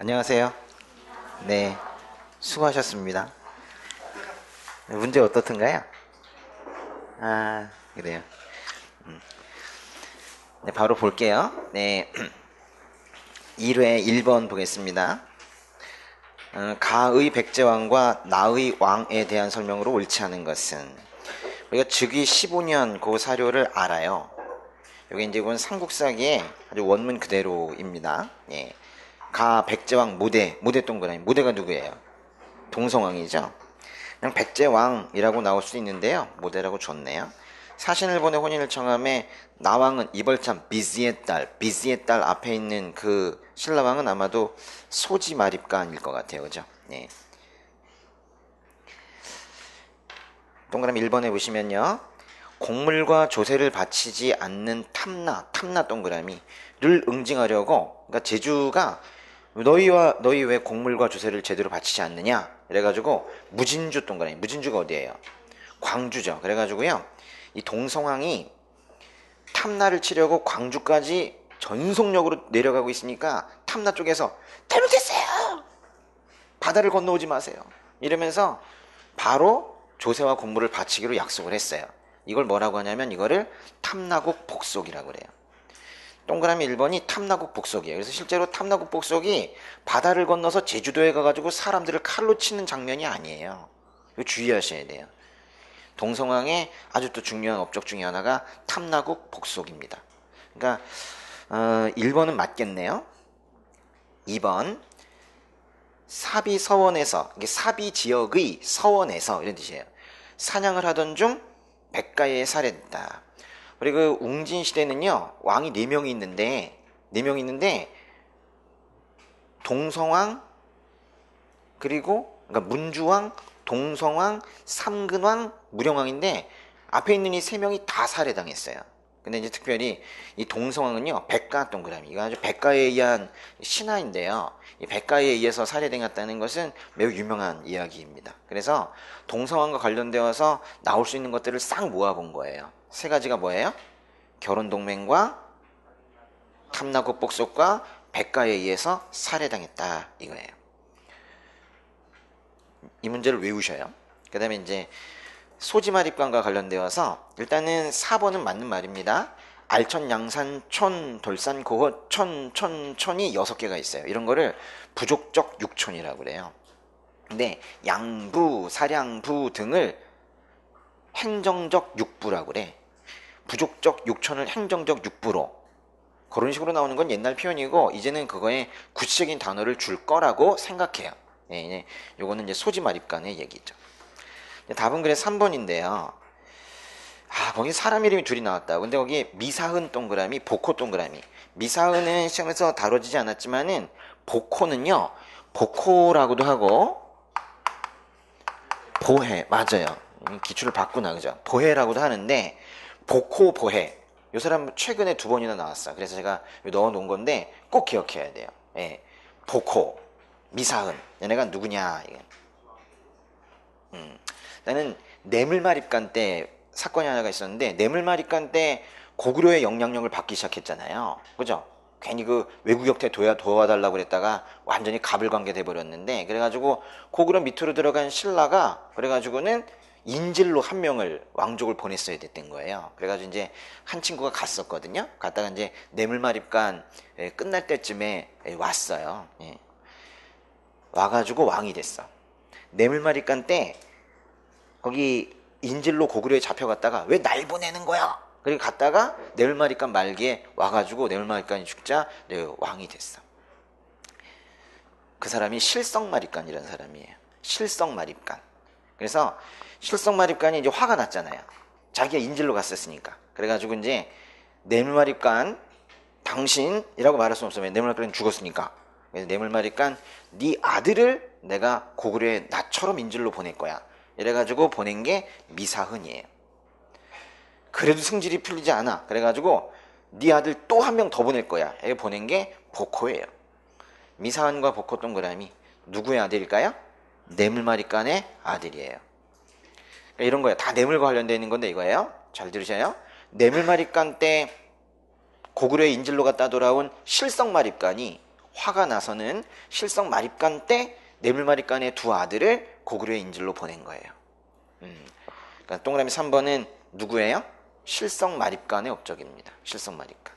안녕하세요. 네, 수고하셨습니다. 문제 어떻던가요? 아, 그래요. 네, 바로 볼게요. 네, 1회 1번 보겠습니다. 가의 백제왕과 나의 왕에 대한 설명으로 옳지 않은 것은, 우리가 즉위 15년 그 사료를 알아요. 여기 이제 이건 삼국사기의 아주 원문 그대로입니다. 예. 가 백제왕 무대 동그라미, 무대가 누구예요? 동성왕이죠. 그냥 백제왕이라고 나올 수 있는데요, 모델하고 좋네요. 사신을본의 혼인을 청함에 나왕은 이벌참 비지의 딸 앞에 있는 그 신라왕은 아마도 소지마립간일 것 같아요. 그죠? 네. 동그라미 1번에 보시면요, 곡물과 조세를 바치지 않는 탐나 동그라미를 응징하려고, 그러니까 제주가 너희 왜 곡물과 조세를 제대로 바치지 않느냐 이래가지고 무진주 동그라미, 무진주가 어디예요? 광주죠. 그래가지고요, 이 동성왕이 탐나를 치려고 광주까지 전속력으로 내려가고 있으니까 탐나 쪽에서 잘못했어요, 바다를 건너오지 마세요 이러면서 바로 조세와 곡물을 바치기로 약속을 했어요. 이걸 뭐라고 하냐면 이거를 탐나국 복속이라고 그래요. 동그라미 1번이 탐나국 복속이에요. 그래서 실제로 탐나국 복속이 바다를 건너서 제주도에 가가지고 사람들을 칼로 치는 장면이 아니에요. 이거 주의하셔야 돼요. 동성왕의 아주 또 중요한 업적 중에 하나가 탐나국 복속입니다. 그러니까 1번은 맞겠네요. 2번 사비 서원에서, 이게 사비 지역의 서원에서 이런 뜻이에요. 사냥을 하던 중 백가에 살해됐다. 우리 그 웅진 시대는요, 왕이 4명이 있는데 동성왕, 그리고 그러니까 문주왕, 동성왕, 삼근왕, 무령왕인데 앞에 있는 이 3명이 다 살해당했어요. 근데 이제 특별히 이 동성왕은요, 백가 동그라미, 이거 아주 백가에 의한 신화인데요, 이 백가에 의해서 살해당했다는 것은 매우 유명한 이야기입니다. 그래서 동성왕과 관련되어서 나올 수 있는 것들을 싹 모아본 거예요. 3가지가 뭐예요? 결혼동맹과 탐나국 복속과 백가에 의해서 살해당했다, 이거예요. 이 문제를 외우셔요. 그 다음에 이제 소지마립간과 관련되어서 일단은 4번은 맞는 말입니다. 알천, 양산, 촌, 돌산, 고허, 촌이 6개가 있어요. 이런 거를 부족적 육촌이라고 그래요. 근데 양부, 사량부 등을 행정적 육부라고 그래. 부족적 육촌을 행정적 육부로, 그런 식으로 나오는 건 옛날 표현이고, 이제는 그거에 구체적인 단어를 줄 거라고 생각해요. 예, 요거는 이제 소지마립간의 얘기죠. 답은 그래 3번인데요. 거기 사람 이름이 둘이 나왔다. 근데 거기 미사흔 동그라미, 복호 동그라미. 미사흔은 시험에서 다뤄지지 않았지만은 복호는요, 복호라고도 하고 보해, 맞아요. 기출을 바꾸나, 그죠? 보해라고도 하는데 복호, 보해, 요 사람 최근에 2번이나 나왔어. 그래서 제가 넣어 놓은 건데 꼭 기억해야 돼요. 예. 복호, 미사흔, 얘네가 누구냐, 이게. 나는 뇌물마립간 때 사건이 하나가 있었는데, 뇌물마립간 때 고구려의 영향력을 받기 시작했잖아요. 그죠? 괜히 그 외국 역대 도와달라고 그랬다가 완전히 가불관계 돼버렸는데, 그래가지고 고구려 밑으로 들어간 신라가 그래가지고는 인질로 1명을 왕족을 보냈어야 됐던 거예요. 그래가지고 이제 한 친구가 갔었거든요. 갔다가 이제 뇌물마립간 끝날 때쯤에 왔어요. 예. 와가지고 왕이 됐어. 뇌물마립간 때 거기 인질로 고구려에 잡혀갔다가 왜 날 보내는 거야? 그리고 갔다가 뇌물마립간 말기에 와가지고 뇌물마립간이 죽자 왕이 됐어. 그 사람이 실성마립간이라는 사람이에요. 실성마립간. 그래서 실성마립간이 이제 화가 났잖아요. 자기가 인질로 갔었으니까. 그래가지고 이제 뇌물마립간 당신이라고 말할 수 없으면 뇌물마립간은 죽었으니까. 그래서 뇌물마립간 네 아들을 내가 고구려에 나처럼 인질로 보낼 거야. 이래가지고 보낸 게 미사흔이에요. 그래도 승질이 풀리지 않아. 그래가지고 네 아들 또 1명 더 보낼 거야. 이렇게 보낸 게 복호예요. 미사흔과 복호 동그라미, 누구의 아들일까요? 뇌물마립간의 아들이에요. 이런 거예요. 다 뇌물과 관련되어 있는 건데 이거예요. 잘 들으셔요. 뇌물마립간 때 고구려의 인질로 갔다 돌아온 실성마립간이 화가 나서는 실성 마립간 때 뇌물마립간의 두 아들을 고구려의 인질로 보낸 거예요. 그러니까 동그라미 3번은 누구예요? 실성 마립간의 업적입니다. 실성 마립간.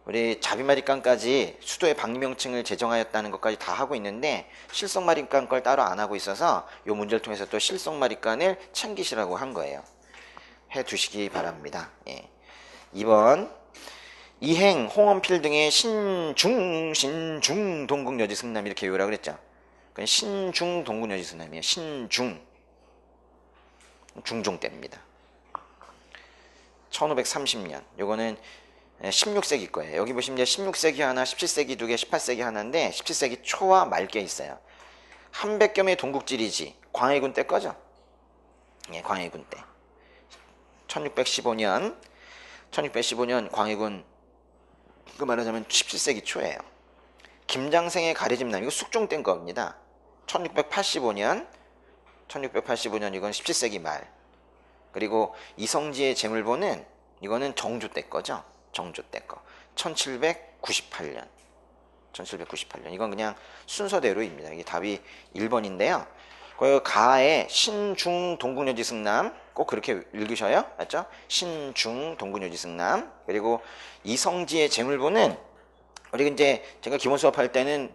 우리 자비마립간까지 수도의 방위명칭을 제정하였다는 것까지 다 하고 있는데 실성마립간 걸 따로 안 하고 있어서 이 문제를 통해서 또 실성마립간을 챙기시라고 한 거예요. 해 두시기 바랍니다. 예. 2번 이행, 홍원필 등의 신중 동국여지 승남 이렇게 외우라고 그랬죠. 그러니까 신중 동국여지 승남이에요. 신중 중종 때입니다. 1530년 요거는 16세기 거예요. 여기 보시면 이제 16세기 하나, 17세기 두 개, 18세기 하나인데 17세기 초와 말께 있어요. 한백겸의 동국지리지 광해군 때 거죠. 예, 광해군 때 1615년 광해군 그 말하자면 17세기 초예요. 김장생의 가래짐남 이거 숙종 땐 겁니다. 1685년 이건 17세기 말. 그리고 이성지의 재물보는 이거는 정조 때 거죠. 정조 때 거. 1798년. 이건 그냥 순서대로입니다. 이게 답이 1번인데요. 그 가에 신중 동국여지 승남 꼭 그렇게 읽으셔요. 맞죠? 신중 동국여지 승남. 그리고 이성지의 재물보는 우리 이제 제가 기본 수업할 때는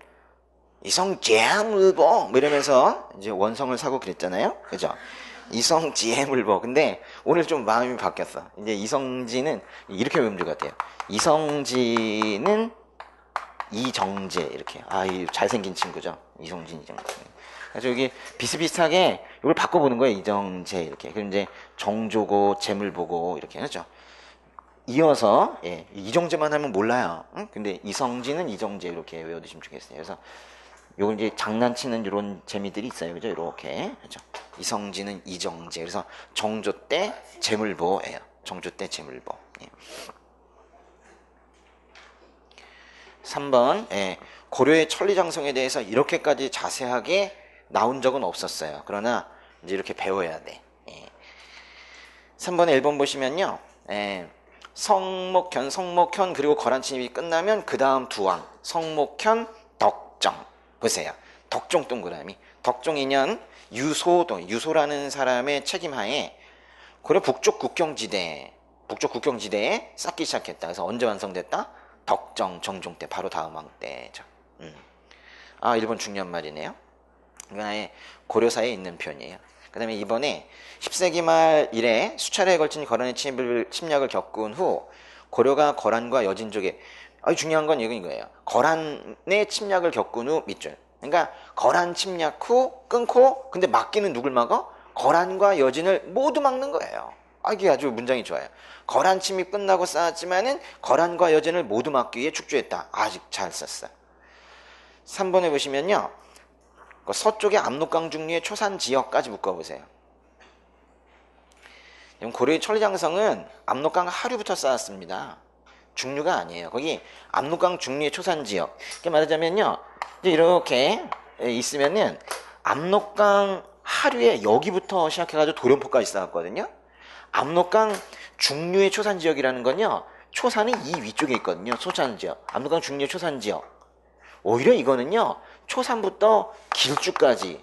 이성재물보 뭐 이러면서 이제 원성을 사고 그랬잖아요. 그죠? 이성지혜물보. 근데 오늘 좀 마음이 바뀌었어. 이제 이성지는 이렇게 외우면 될 것 같아요. 이성지는 이정재 이렇게. 아, 이 잘생긴 친구죠. 이성진, 이정재. 그래서 여기 비슷비슷하게 이걸 바꿔보는 거예요. 이정재 이렇게. 그럼 이제 정조고 재물보고 이렇게 하죠. 이어서 예, 이정재만 하면 몰라요. 응? 근데 이성지는 이정재 이렇게 외워두시면 좋겠어요. 그래서 요건 이제 장난치는 이런 재미들이 있어요. 그죠? 이렇게. 그죠? 이성지는 이정재. 그래서 정조 때 재물보예요. 정조 때 재물보. 예. 3번. 예. 고려의 천리장성에 대해서 이렇게까지 자세하게 나온 적은 없었어요. 그러나 이제 이렇게 배워야 돼. 예. 3번에 1번 보시면요. 예. 성목현 그리고 거란 침입이 끝나면 그 다음 두 왕. 성목현, 덕정. 보세요. 덕종 동그라미. 덕종 2년 유소라는 사람의 책임하에 고려 북쪽 국경지대에 쌓기 시작했다. 그래서 언제 완성됐다? 덕정 정종 때 바로 다음 왕 때죠. 아, 1번 중요한 말이네요. 이건 아예 고려사에 있는 표현이에요. 그 다음에 이번에 10세기 말 이래 수차례에 걸친 거란의 침략을 겪은 후 고려가 거란과 여진족에 아주 중요한 건 이거예요. 거란의 침략을 겪은 후 밑줄. 그러니까 거란 침략 후 끊고 근데 막기는 누굴 막어? 거란과 여진을 모두 막는 거예요. 아, 이게 아주 문장이 좋아요. 거란 침입 끝나고 쌓았지만은 거란과 여진을 모두 막기 위해 축조했다. 아직 잘 썼어요. 3번에 보시면요. 서쪽의 압록강 중류의 초산 지역까지 묶어보세요. 고려의 천리장성은 압록강 하류부터 쌓았습니다. 중류가 아니에요. 거기 압록강 중류의 초산 지역. 이렇게 말하자면요. 이제 이렇게 있으면은 압록강 하류에 여기부터 시작해가지고 도련포까지 쌓았거든요. 압록강 중류의 초산 지역이라는 건요. 초산이 이 위쪽에 있거든요. 초산 지역. 압록강 중류의 초산 지역. 오히려 이거는요. 초산부터 길주까지,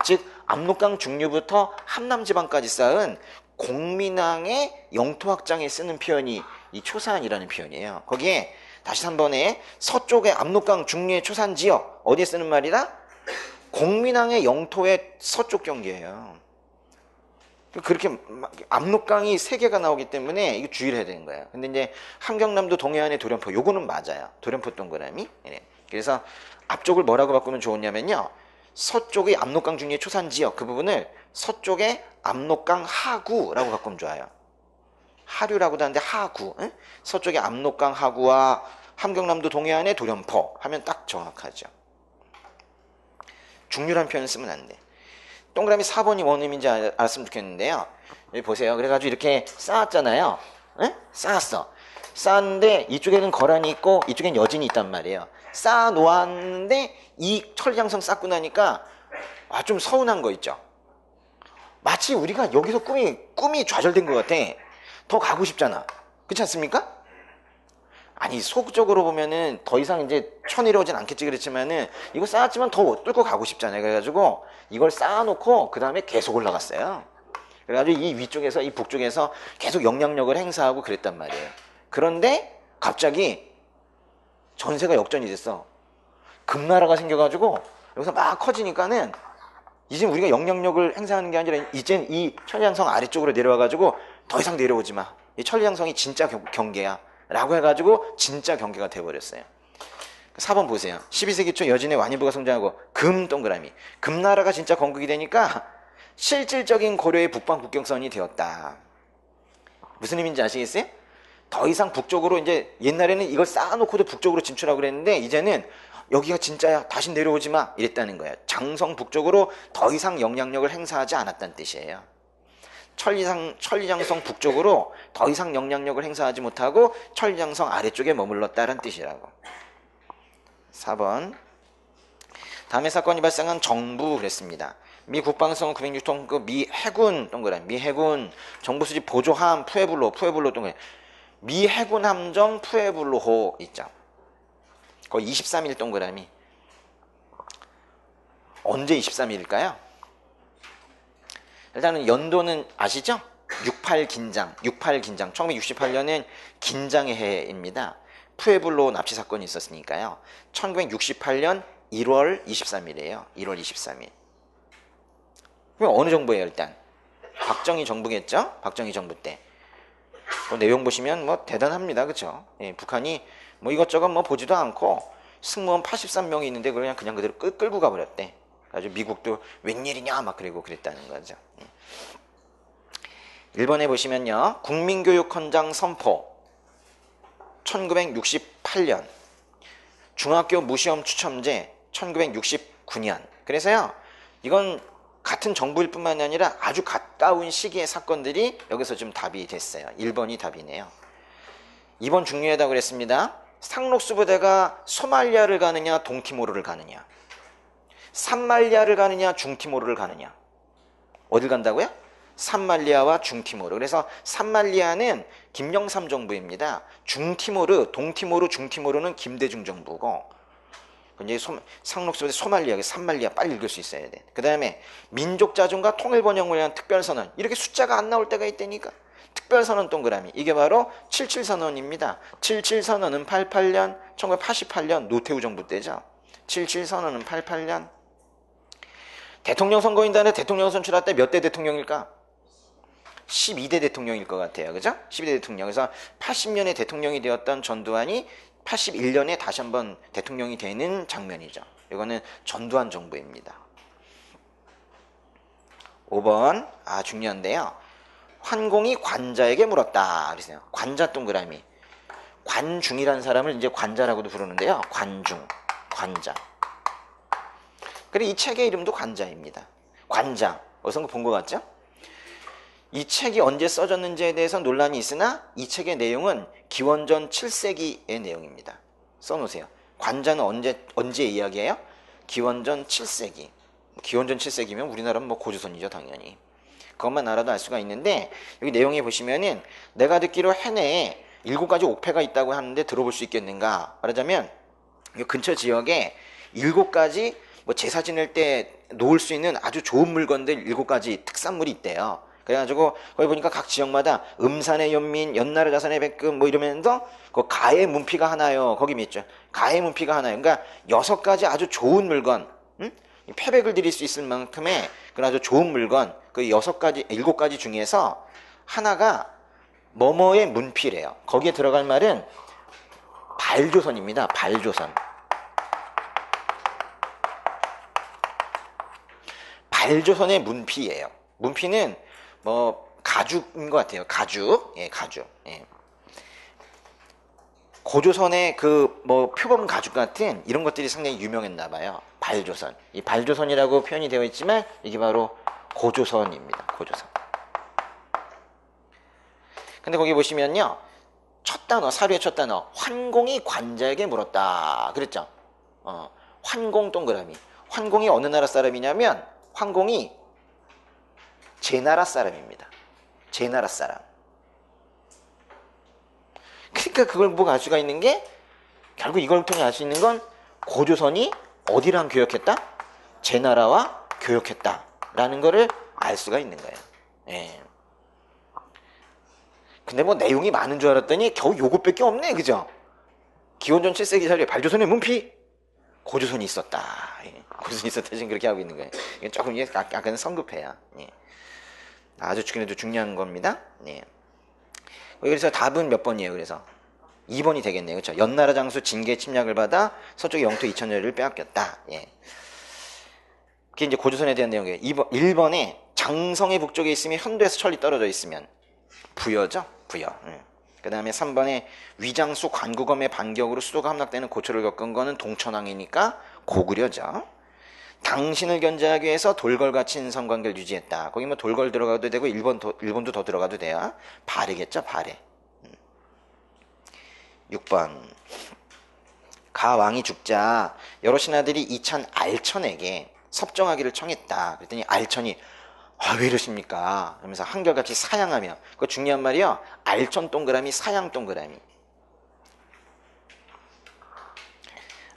즉 압록강 중류부터 함남지방까지 쌓은 공민왕의 영토 확장에 쓰는 표현이 이 초산이라는 표현이에요. 거기에 다시 3번에 서쪽의 압록강 중류의 초산 지역 어디에 쓰는 말이다? 공민왕의 영토의 서쪽 경계예요. 그렇게 압록강이 3개가 나오기 때문에 이거 주의를 해야 되는 거예요. 근데 이제 함경남도 동해안의 도련포 요거는 맞아요. 도련포 동그라미. 그래서 앞쪽을 뭐라고 바꾸면 좋으냐면요. 서쪽의 압록강 중류의 초산 지역 그 부분을 서쪽의 압록강 하구라고 바꾸면 좋아요. 하류라고도 하는데 하구. 응? 서쪽의 압록강 하구와 함경남도 동해안의 도련포 하면 딱 정확하죠. 중류란 표현 쓰면 안 돼. 동그라미 4번이 원음인지 알았으면 좋겠는데요. 여기 보세요. 그래가지고 이렇게 쌓았잖아요. 응? 쌓았는데 이쪽에는 거란이 있고 이쪽엔 여진이 있단 말이에요. 쌓아놓았는데 이 천리장성 쌓고 나니까 좀 서운한 거 있죠. 마치 우리가 여기서 꿈이 좌절된 것 같아. 더 가고 싶잖아. 그렇지 않습니까? 아니 속적으로 보면은 더 이상 이제 쳐내려오진 않겠지 그랬지만은 이거 쌓았지만 더 뚫고 가고 싶잖아요. 그래가지고 이걸 쌓아놓고 그 다음에 계속 올라갔어요. 그래가지고 이 위쪽에서 이 북쪽에서 계속 영향력을 행사하고 그랬단 말이에요. 그런데 갑자기 전세가 역전이 됐어. 금나라가 생겨가지고 여기서 막 커지니까는 이제 우리가 영향력을 행사하는 게 아니라 이젠 이 천리장성 아래쪽으로 내려와가지고 더 이상 내려오지 마. 이 천리장성이 진짜 경계야. 라고 해가지고 진짜 경계가 돼버렸어요. 4번 보세요. 12세기 초 여진의 완인부가 성장하고 금 동그라미. 금나라가 진짜 건국이 되니까 실질적인 고려의 북방 국경선이 되었다. 무슨 의미인지 아시겠어요? 더 이상 북쪽으로 이제 옛날에는 이걸 쌓아놓고도 북쪽으로 진출하고 그랬는데 이제는 여기가 진짜야 다시 내려오지 마 이랬다는 거예요. 장성 북쪽으로 더 이상 영향력을 행사하지 않았다는 뜻이에요. 천리장성 북쪽으로 더 이상 영향력을 행사하지 못하고 천리장성 아래쪽에 머물렀다는 뜻이라고. 4번 다음의 사건이 발생한 정부 그랬습니다. 미 국방성 906톤급 미 해군 동그라미 미 해군 정부 수집 보조함 푸에블로 동그라미 미 해군 함정 푸에블로호 있죠. 거의 23일 동그라미. 언제 23일일까요? 일단은 연도는 아시죠? 68 긴장 1968년은 긴장의 해입니다. 푸에블로 납치 사건이 있었으니까요. 1968년 1월 23일이에요. 1월 23일. 그럼 어느 정부예요 일단? 박정희 정부겠죠? 박정희 정부 때. 그 내용 보시면 뭐 대단합니다. 그쵸? 예, 북한이 뭐 이것저것 뭐 보지도 않고 승무원 83명이 있는데 그냥 그대로 끌고 가버렸대. 아주 미국도 웬일이냐 막 그리고 그랬다는 거죠. 1번에 보시면요. 국민교육헌장 선포 1968년 중학교 무시험 추첨제 1969년. 그래서요. 이건 같은 정부일 뿐만 아니라 아주 가까운 시기의 사건들이 여기서 좀 답이 됐어요. 1번이 답이네요. 2번 중요하다고 그랬습니다. 상록수 부대가 소말리아를 가느냐 동티모르를 가느냐, 산말리아를 가느냐 중티모르를 가느냐. 어딜 간다고요? 산말리아와 중티모르. 그래서 산말리아는 김영삼 정부입니다. 중티모르, 동티모르, 중티모르는 김대중 정부고 이제 상록수 부대 소말리아, 산말리아 빨리 읽을 수 있어야 돼. 그 다음에 민족자존과 통일번영을 위한 특별선언. 이렇게 숫자가 안 나올 때가 있다니까. 특별선언 동그라미. 이게 바로 77선언입니다. 77선언은 88년, 1988년 노태우 정부 때죠. 77선언은 88년. 대통령 선거인단에 대통령 선출할 때 몇 대 대통령일까? 12대 대통령일 것 같아요. 그죠? 12대 대통령. 그래서 80년에 대통령이 되었던 전두환이 81년에 다시 한번 대통령이 되는 장면이죠. 이거는 전두환 정부입니다. 5번. 중요한데요. 환공이 관자에게 물었다. 그러세요. 관자 동그라미. 관중이라는 사람을 이제 관자라고도 부르는데요. 관중, 관자. 그래 이 책의 이름도 관자입니다. 관자. 어디서 본 것 같죠? 이 책이 언제 써졌는지에 대해서 논란이 있으나 이 책의 내용은 기원전 7세기의 내용입니다. 써놓으세요. 관자는 언제 이야기예요? 기원전 7세기. 기원전 7세기면 우리나라는 뭐 고조선이죠, 당연히. 그것만 알아도 알 수가 있는데 여기 내용에 보시면은 내가 듣기로 해내에 7가지 옥패가 있다고 하는데 들어볼 수 있겠는가? 말하자면 이 근처 지역에 7가지 뭐 제사 지낼 때 놓을 수 있는 아주 좋은 물건들 7가지 특산물이 있대요. 그래가지고 거기 보니까 각 지역마다 음산의 연민, 연나라 자산의 백금 뭐 이러면서 그 가의 문피가 하나요. 거기 있죠. 가의 문피가 하나요. 그러니까 6가지 아주 좋은 물건, 패백을 드릴 수 있을 만큼의 그런 아주 좋은 물건 그 7가지 중에서 하나가 뭐뭐의 문피래요. 거기에 들어갈 말은 발조선입니다. 발조선. 발조선의 문피예요. 문피는 뭐 가죽인 것 같아요. 가죽. 예, 가죽. 예. 고조선의 그 뭐 표범 가죽 같은 이런 것들이 상당히 유명했나 봐요. 발조선. 이 발조선이라고 표현이 되어 있지만 이게 바로 고조선입니다. 고조선. 근데 거기 보시면요. 첫 단어, 사료의 첫 단어. 환공이 관자에게 물었다. 그랬죠? 환공 동그라미. 환공이 어느 나라 사람이냐면 환공이 제 나라 사람입니다. 제 나라 사람. 그러니까 그걸 보고 알 수가 있는 게 결국 이걸 통해 알 수 있는 건 고조선이 어디랑 교역했다? 제나라와 교역했다라는 거를 알 수가 있는 거예요. 예. 근데 뭐 내용이 많은 줄 알았더니 겨우 요것밖에 없네, 그죠? 기원전 7세기 자료에 발조선의 문피 고조선이 있었다. 예. 고조선이 있었다 지금 그렇게 하고 있는 거예요. 이건 조금 약간 성급해요. 예. 아주 그래도 중요한 겁니다. 예. 그래서 답은 몇 번이에요? 그래서 2번이 되겠네요. 그렇죠? 연나라 장수 징계 침략을 받아 서쪽의 영토 2,000여리를 빼앗겼다. 예. 그게 이제 고조선에 대한 내용이에요. 1번에 장성의 북쪽에 있으면 현도에서 천리 떨어져 있으면 부여죠. 부여. 그 다음에 3번에 위장수 관구검의 반격으로 수도가 함락되는 고초를 겪은 거는 동천왕이니까 고구려죠. 당신을 견제하기 위해서 돌걸 갇힌 성관계를 유지했다. 거기 뭐 돌걸 들어가도 되고 일본도 더 들어가도 돼요. 발해겠죠. 발해. 6번 가 왕이 죽자 여러 신하들이 이찬 알천에게 섭정하기를 청했다. 그랬더니 알천이 왜 이러십니까? 그러면서 한결같이 사양하며, 그거 중요한 말이요. 알천 동그라미, 사양 동그라미.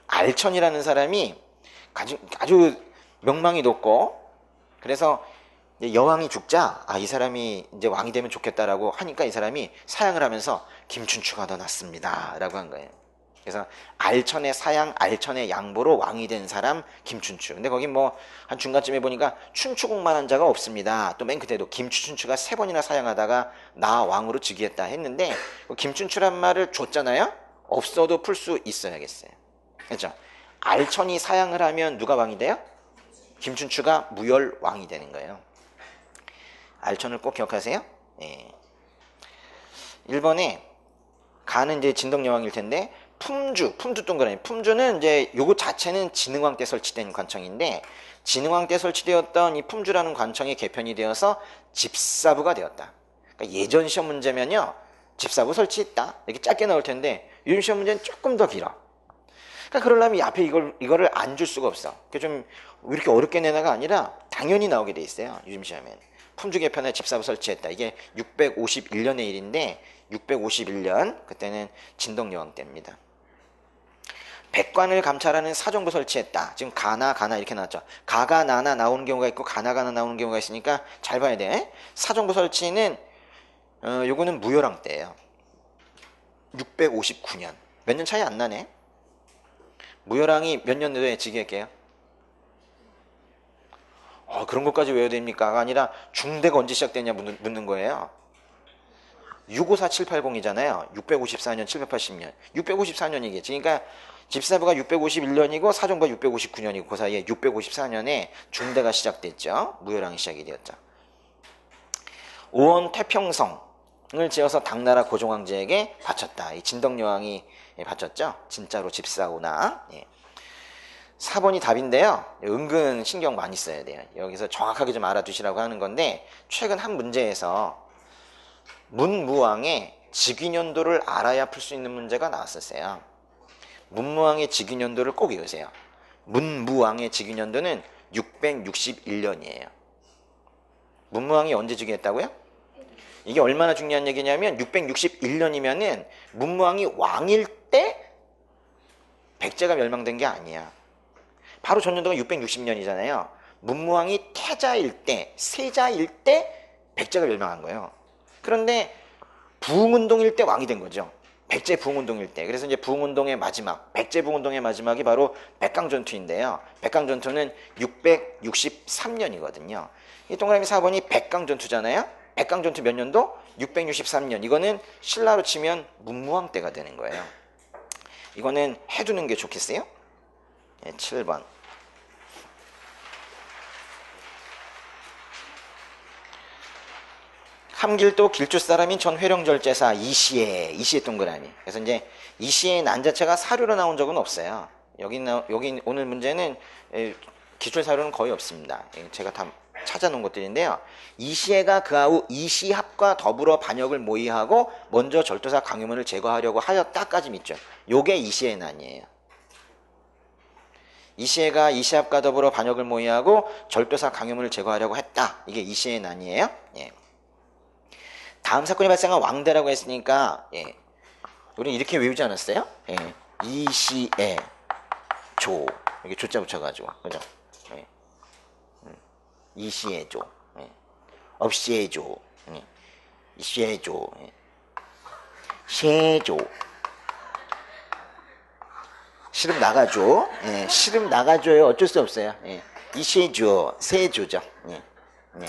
알천이라는 사람이 아주 명망이 높고, 그래서 여왕이 죽자, 이 사람이 이제 왕이 되면 좋겠다라고 하니까 이 사람이 사양을 하면서 김춘추가 더 낫습니다. 라고 한 거예요. 그래서 알천의 사양, 알천의 양보로 왕이 된 사람 김춘추. 근데 거기 뭐 한 중간쯤에 보니까 춘추국만한 자가 없습니다. 또 맨 그때도 김춘추가 3번이나 사양하다가 나 왕으로 즉위했다 했는데 김춘추란 말을 줬잖아요. 없어도 풀 수 있어야겠어요. 그렇죠? 알천이 사양을 하면 누가 왕이 돼요? 김춘추가 무열 왕이 되는 거예요. 알천을 꼭 기억하세요. 예. 1번에 가는 이제 진덕여왕일 텐데 품주 동그라미. 품주는 이제 요거 자체는 진흥왕 때 설치된 관청인데 진흥왕 때 설치되었던 이 품주라는 관청이 개편이 되어서 집사부가 되었다. 그러니까 예전 시험 문제면요. 집사부 설치했다. 이렇게 짧게 나올 텐데 요즘 시험 문제는 조금 더 길어. 그러니까 그러려면 이 앞에 이거를 안 줄 수가 없어. 좀 이렇게 어렵게 내나가 아니라 당연히 나오게 돼 있어요. 요즘 시험엔. 품주 개편에 집사부 설치했다. 이게 651년의 일인데 651년 그때는 진덕여왕 때입니다. 백관을 감찰하는 사정부 설치했다. 지금 가나 이렇게 나왔죠. 가가 나나 나오는 경우가 있고 가나 나오는 경우가 있으니까 잘 봐야 돼. 사정부 설치는 요거는 무열왕 때예요. 659년. 몇 년 차이 안 나네. 무열왕이 몇 년도에 즉위했게요? 그런 것까지 외워야 됩니까? 아니라 중대가 언제 시작됐냐 묻는 거예요. 654780이잖아요. 654년, 780년. 654년이겠지. 그러니까 집사부가 651년이고 사정부가 659년이고 그 사이에 654년에 중대가 시작됐죠. 무열왕이 시작이 되었죠. 5원 태평성을 지어서 당나라 고종황제에게 바쳤다. 이 진덕여왕이 바쳤죠. 진짜로 집사오나. 4번이 답인데요. 은근 신경 많이 써야 돼요. 여기서 정확하게 좀 알아두시라고 하는 건데 최근 한 문제에서 문무왕의 즉위년도를 알아야 풀 수 있는 문제가 나왔었어요. 문무왕의 즉위년도를 꼭 외우세요. 문무왕의 즉위년도는 661년이에요. 문무왕이 언제 즉위했다고요? 이게 얼마나 중요한 얘기냐면 661년이면은 문무왕이 왕일 때 백제가 멸망된 게 아니야. 바로 전년도가 660년이잖아요. 문무왕이 태자일 때, 세자일 때 백제가 멸망한 거예요. 그런데 부흥운동일 때 왕이 된 거죠. 백제 부흥운동일 때. 그래서 이제 부흥운동의 마지막, 백제 부흥운동의 마지막이 바로 백강전투인데요. 백강전투는 663년이거든요. 이 동그라미 4번이 백강전투잖아요. 백강전투 몇 년도? 663년. 이거는 신라로 치면 문무왕 때가 되는 거예요. 이거는 해두는 게 좋겠어요? 7번. 함길도 길주 사람인 전 회령절제사 이시의 동그라미. 그래서 이제 이시의 난 자체가 사료로 나온 적은 없어요. 여기 오늘 문제는 기출 사료는 거의 없습니다. 제가 다 찾아놓은 것들인데요. 이시해가 그아우 이시합과 더불어 반역을 모의하고 먼저 절도사 강유문을 제거하려고 하였다까지 믿죠. 요게 이시의 난이에요. 이시해가 이시합과 더불어 반역을 모의하고 절도사 강유문을 제거하려고 했다. 이게 이시의 난이에요. 다음 사건이 발생한 왕대라고 했으니까 우리 이렇게 외우지 않았어요? 예. 이시에 조 이렇게 조자 붙여가지고 그죠? 예. 이시에 조, 예. 없시에 조, 예. 이시에 조, 예. 셰조. 시름 나가죠. 예. 시름 나가줘요. 어쩔 수 없어요. 예. 이시에조, 세조죠. 예. 예.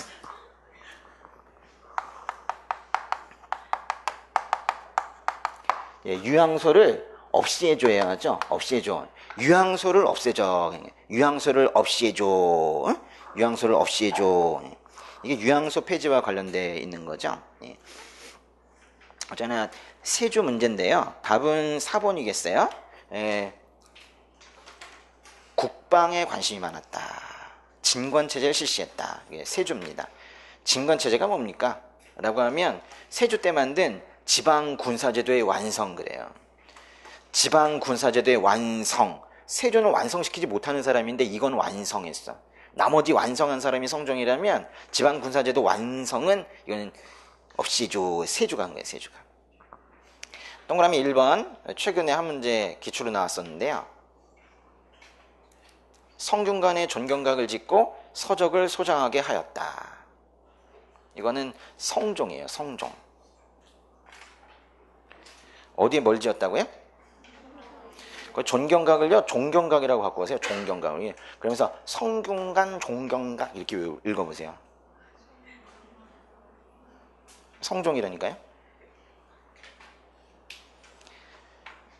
예, 유향소를 없이 해줘야 하죠. 없이 해줘. 유향소를 없애줘. 유향소를 없이 해줘. 응? 유향소를 없이 해줘. 이게 유향소 폐지와 관련되어 있는 거죠. 예. 어쩌나 세조 문제인데요. 답은 4번이겠어요. 예. 국방에 관심이 많았다. 진권체제를 실시했다. 이게 세조입니다. 진권체제가 뭡니까? 라고 하면 세조 때 만든 지방군사제도의 완성 그래요. 지방군사제도의 완성. 세조는 완성시키지 못하는 사람인데 이건 완성했어. 나머지 완성한 사람이 성종이라면 지방군사제도 완성은 이거는 없이 세조가 한 거예요. 세조가. 동그라미 1번 최근에 한 문제 기출로 나왔었는데요. 성균관에 존경각을 짓고 서적을 소장하게 하였다. 이거는 성종이에요. 성종. 어디에 뭘 지었다고요? 그 존경각을요 종경각이라고 갖고 오세요. 종경각을. 그러면서 성균관 종경각 이렇게 읽어보세요. 성종이라니까요.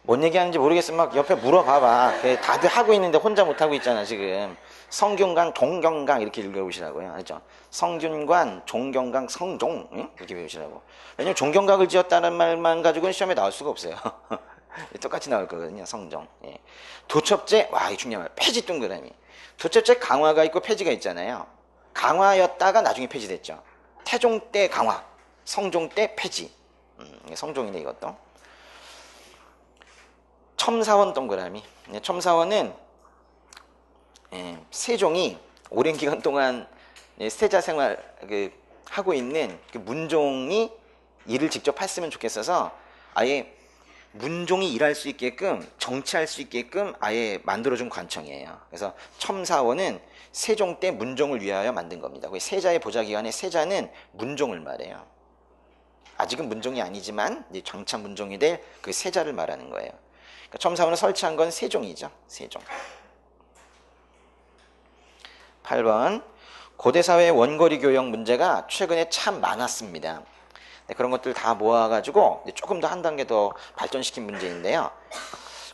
뭔 얘기하는지 모르겠으면 막 옆에 물어봐봐. 다들 하고 있는데 혼자 못하고 있잖아 지금. 성균관 종경각 이렇게 읽어보시라고요. 알죠? 성균관 종경각 성종 이렇게 배우시라고. 왜냐면 종경각을 지었다는 말만 가지고는 시험에 나올 수가 없어요. 똑같이 나올 거거든요. 성종. 예. 도첩제, 와, 이 중요한 말. 폐지 동그라미. 도첩제 강화가 있고 폐지가 있잖아요. 강화였다가 나중에 폐지됐죠. 태종 때 강화, 성종 때 폐지. 성종이네 이것도. 첨사원 동그라미. 첨사원은 세종이 오랜 기간 동안 세자 생활 하고 있는 그 문종이 일을 직접 했으면 좋겠어서 아예 문종이 일할 수 있게끔 정치할 수 있게끔 아예 만들어준 관청이에요. 그래서 첨사원은 세종 때 문종을 위하여 만든 겁니다. 세자의 보좌기관의 세자는 문종을 말해요. 아직은 문종이 아니지만 이제 장차 문종이 될 그 세자를 말하는 거예요. 그러니까 첨사원을 설치한 건 세종이죠. 세종. 8번 고대사회 원거리 교역 문제가 최근에 참 많았습니다. 네, 그런 것들 다 모아가지고 조금 더 한 단계 더 발전시킨 문제인데요.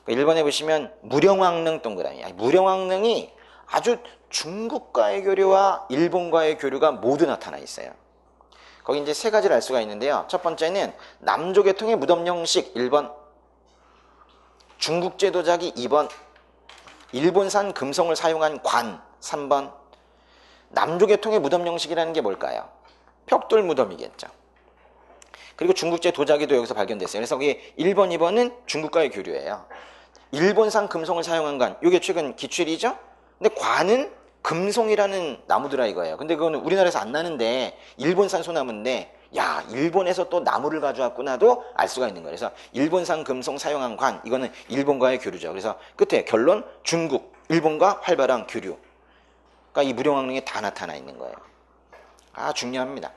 1번에 보시면 무령왕릉 동그라미. 무령왕릉이 아주 중국과의 교류와 일본과의 교류가 모두 나타나 있어요. 거기 이제 세 가지를 알 수가 있는데요. 첫 번째는 남조계통의 무덤 형식 1번, 중국제 도자기 2번, 일본산 금성을 사용한 관 3번. 남조계통의 무덤 형식이라는 게 뭘까요? 벽돌 무덤이겠죠. 그리고 중국제 도자기도 여기서 발견됐어요. 그래서 그게 1번, 2번은 중국과의 교류예요. 일본산 금송을 사용한 관, 이게 최근 기출이죠? 근데 관은 금송이라는 나무더라 이거예요. 근데 그거는 우리나라에서 안 나는데 일본산 소나무인데 야, 일본에서 또 나무를 가져왔구나도 알 수가 있는 거예요. 그래서 일본산 금송 사용한 관, 이거는 일본과의 교류죠. 그래서 끝에 결론 중국, 일본과 활발한 교류. 그러니까 이 무령왕릉에 다 나타나 있는 거예요. 아, 중요합니다.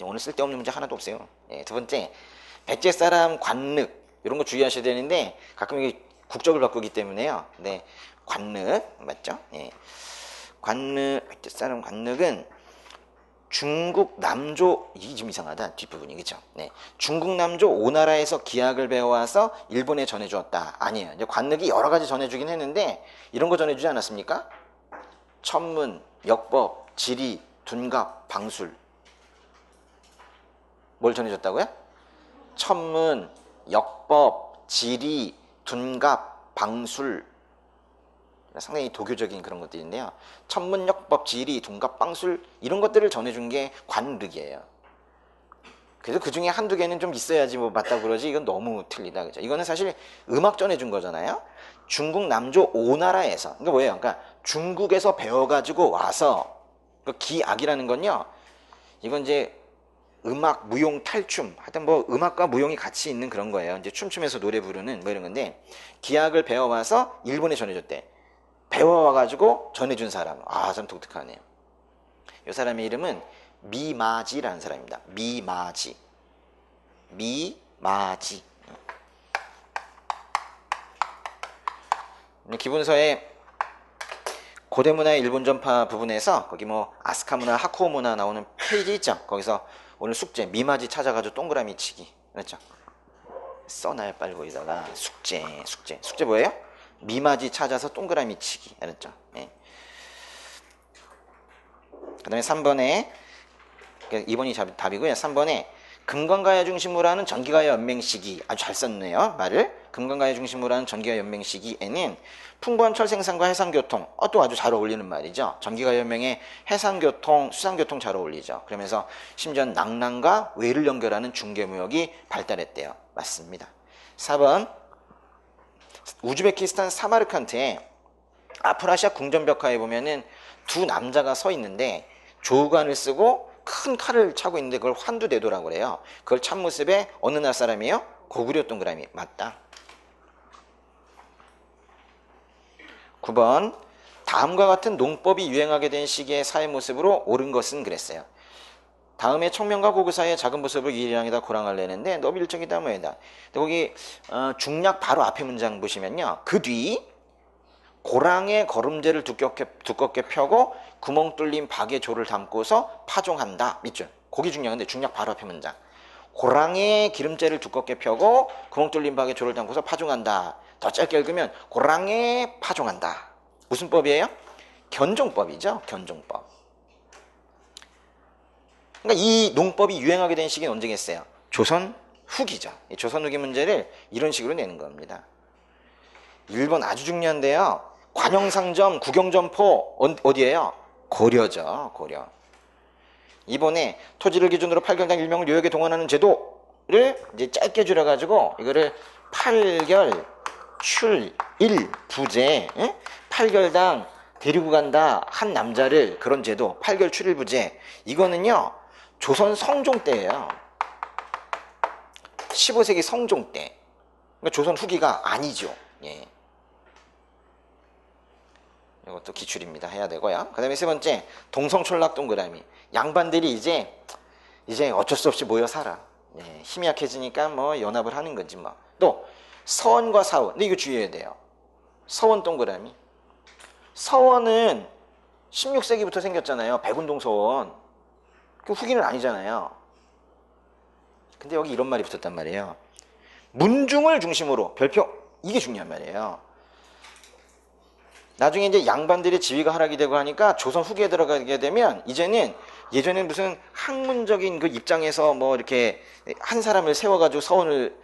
오늘 쓸데없는 문제 하나도 없어요. 예, 두 번째, 백제 사람 관륵 이런 거 주의하셔야 되는데 가끔 이게 국적을 바꾸기 때문에요. 네, 관륵 맞죠? 예, 관륵 백제 사람 관륵은 중국 남조 이게 좀 이상하다 뒷부분이 그죠? 네, 중국 남조 오나라에서 기약을 배워와서 일본에 전해주었다. 아니에요. 이제 관륵이 여러 가지 전해주긴 했는데 이런 거 전해주지 않았습니까? 천문, 역법, 지리, 둔갑, 방술. 뭘 전해줬다고요? 천문, 역법, 지리, 둔갑, 방술. 상당히 도교적인 그런 것들인데요. 천문, 역법, 지리, 둔갑, 방술 이런 것들을 전해준 게 관륵이에요. 그래서 그 중에 한두 개는 좀 있어야지 뭐 맞다고 그러지 이건 너무 틀리다. 그죠? 이거는 사실 음악 전해준 거잖아요. 중국 남조 오나라에서. 그러니까 뭐예요? 그러니까 중국에서 배워가지고 와서 그 기악이라는 건요. 이건 이제 음악, 무용, 탈춤, 하여튼 뭐 음악과 무용이 같이 있는 그런 거예요. 이제 춤추면서 노래 부르는 뭐 이런 건데, 기악을 배워와서 일본에 전해줬대. 배워와가지고 전해준 사람. 아, 참 독특하네요. 이 사람의 이름은 미마지라는 사람입니다. 미마지. 미마지. 기본서에 고대문화의 일본 전파 부분에서 거기 뭐 아스카 문화, 하쿠오 문화 나오는 페이지 있죠. 거기서 오늘 숙제 미마지 찾아가지고 동그라미 치기 그랬죠. 써놔요 빨리 거기다가 숙제 뭐예요? 미마지 찾아서 동그라미 치기 알았죠. 네. 그 다음에 3번에 2번이 답이고요. 3번에 금관가야 중심으로 하는 전기가야 연맹 시기 아주 잘 썼네요. 말을 금관가야 중심으로 하는 전기가야 연맹 시기에는 풍부한 철 생산과 해상교통 또 아주 잘 어울리는 말이죠. 전기가야 연맹에 해상교통, 수상교통 잘 어울리죠. 그러면서 심지어 낭랑과 외를 연결하는 중개무역이 발달했대요. 맞습니다. 4번 우즈베키스탄 사마르칸트에 아프라시아 궁전벽화에 보면은 두 남자가 서 있는데 조우관을 쓰고 큰 칼을 차고 있는데 그걸 환두대도라고 그래요. 그걸 찬 모습에 어느 나라 사람이에요? 고구려 동그라미. 맞다. 9번 다음과 같은 농법이 유행하게 된 시기의 사회 모습으로 옳은 것은 그랬어요. 다음에 청명과 고구 사이의 작은 모습을 이해량에다 고랑을 내는데 너무 일정이다 뭐이다. 거기 중략 바로 앞에 문장 보시면요. 그 뒤 고랑의 걸음제를 두껍게 펴고 구멍 뚫린 박에 조를 담고서 파종한다. 밑줄. 거기 중요한데 중략 바로 앞에 문장. 고랑의 기름째를 두껍게 펴고 구멍 뚫린 박에 조를 담고서 파종한다. 더 짧게 읽으면 고랑에 파종한다. 무슨 법이에요? 견종법이죠. 견종법. 그러니까 이 농법이 유행하게 된 시기는 언제겠어요? 조선 후기죠. 이 조선 후기 문제를 이런 식으로 내는 겁니다. 1번 아주 중요한데요. 관영상점, 구경점포 어디예요? 고려죠. 고려. 이번에 토지를 기준으로 8결당 1명을 요역에 동원하는 제도를 이제 짧게 줄여가지고 이거를 8결 출 1 부제 8결당 데리고 간다 한 남자를 그런 제도 8결 출 1 부제 이거는요 조선 성종 때예요. 15세기 성종 때. 그러니까 조선 후기가 아니죠. 예. 이것도 기출입니다. 해야 되고요. 그 다음에 세 번째 동성촌락 동그라미. 양반들이 이제 어쩔 수 없이 모여 살아. 예, 힘이 약해지니까 뭐 연합을 하는 거지 뭐. 또 서원과 사원. 근데 이거 주의해야 돼요. 서원 동그라미. 서원은 16세기부터 생겼잖아요. 백운동 서원. 그 후기는 아니잖아요. 근데 여기 이런 말이 붙었단 말이에요. 문중을 중심으로 별표 이게 중요한 말이에요. 나중에 이제 양반들의 지위가 하락이 되고 하니까 조선 후기에 들어가게 되면 이제는 예전에 무슨 학문적인 그 입장에서 뭐 이렇게 한 사람을 세워가지고 서원을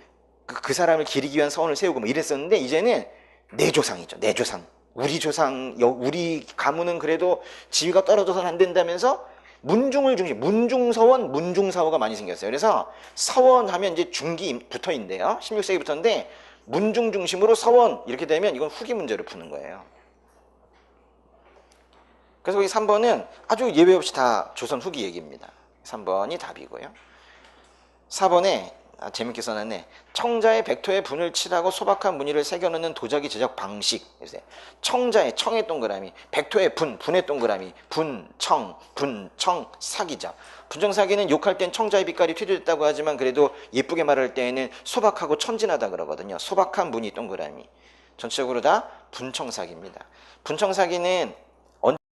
그 사람을 기리기 위한 서원을 세우고 뭐 이랬었는데 이제는 내 조상이죠. 내 조상. 우리 조상, 우리 가문은 그래도 지위가 떨어져서는 안 된다면서 문중을 중심, 문중서원, 문중사호가 많이 생겼어요. 그래서 서원하면 이제 중기 부터인데요. 16세기부터인데 문중 중심으로 서원 이렇게 되면 이건 후기 문제를 푸는 거예요. 그래서 거기 3번은 아주 예외 없이 다 조선 후기 얘기입니다. 3번이 답이고요. 4번에 재밌게 써놨네. 청자의 백토에 분을 칠하고 소박한 무늬를 새겨넣는 도자기 제작 방식. 청자의 청의 동그라미, 백토의 분의 동그라미, 분청, 사기죠. 분청사기는 욕할 땐 청자의 빛깔이 튀어졌다고 하지만 그래도 예쁘게 말할 때에는 소박하고 천진하다 그러거든요. 소박한 무늬 동그라미. 전체적으로 다 분청사기입니다. 분청사기는